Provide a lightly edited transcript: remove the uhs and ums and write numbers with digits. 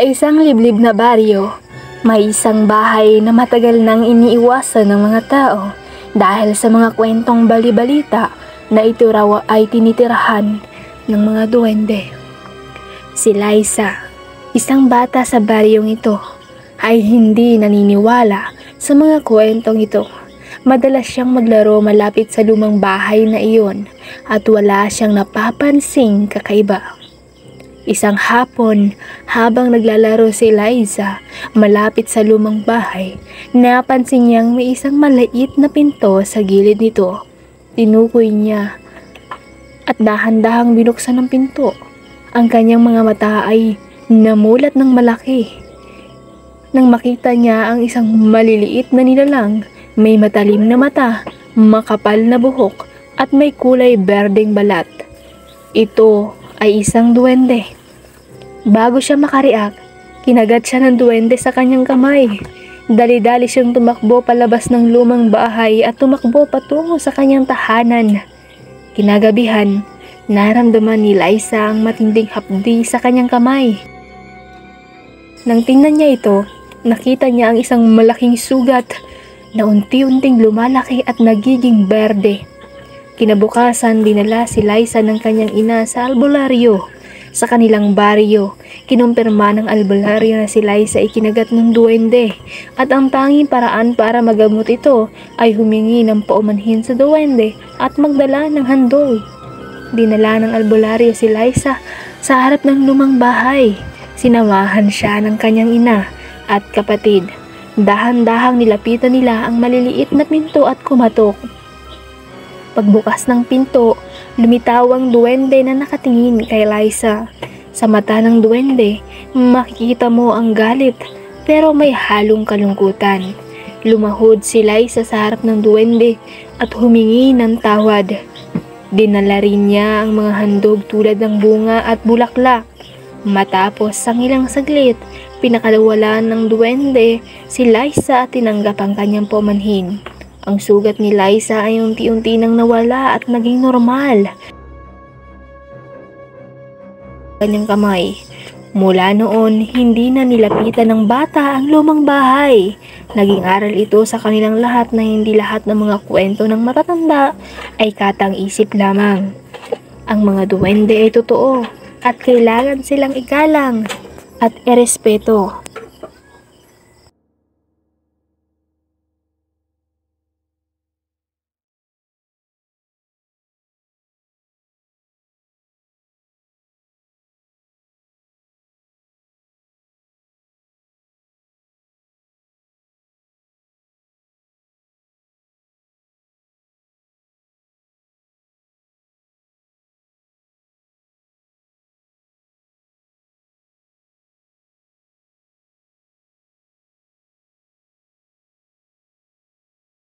Sa isang liblib na baryo, may isang bahay na matagal nang iniiwasan ng mga tao dahil sa mga kwentong bali-balita na ito raw ay tinitirahan ng mga duwende. Si Liza, isang bata sa baryong ito, ay hindi naniniwala sa mga kwentong ito. Madalas siyang maglaro malapit sa lumang bahay na iyon at wala siyang napapansing kakaiba. Isang hapon, habang naglalaro si Liza malapit sa lumang bahay, napansin niyang may isang maliit na pinto sa gilid nito. Tinukoy niya at dahan-dahang binuksan ang pinto. Ang kanyang mga mata ay namulat ng malaki nang makita niya ang isang maliliit na nilalang, may matalim na mata, makapal na buhok at may kulay berdeng balat. Ito ay isang duwende. Bago siya makareact, kinagat siya ng duwende sa kanyang kamay. Dali-dali siyang tumakbo palabas ng lumang bahay at tumakbo patungo sa kanyang tahanan. Kinagabihan, naramdaman ni Liza ang matinding hapdi sa kanyang kamay. Nang tingnan niya ito, nakita niya ang isang malaking sugat na unti-unting lumalaki at nagiging berde. Kinabukasan, dinala si Liza ng kanyang ina sa albularyo sa kanilang baryo. Kinumpirma ng albularyo na si Liza ay kinagat ng duwende at ang tanging paraan para magamot ito ay humingi ng paumanhin sa duwende at magdala ng handog. Dinala ng albularyo si Liza sa harap ng lumang bahay. Sinamahan siya ng kanyang ina at kapatid. Dahan-dahang nilapitan nila ang maliliit na pinto at kumatok. Pagbukas ng pinto, lumitaw ang duwende na nakatingin kay Liza. Sa mata ng duwende, makikita mo ang galit pero may halong kalungkutan. Lumahod si Liza sa harap ng duwende at humingi ng tawad. Dinala rin niya ang mga handog tulad ng bunga at bulaklak. Matapos ang ilang saglit, pinakawalan ng duwende si Liza at tinanggap ang kanyang paumanhin. Ang sugat ni Liza ay unti-unti nang nawala at naging normal. Kanyang kamay. Mula noon, hindi na nilapitan ng bata ang lumang bahay. Naging aral ito sa kanilang lahat na hindi lahat ng mga kwento ng matatanda ay katang-isip lamang. Ang mga duwende ay totoo at kailangan silang igalang at irespeto.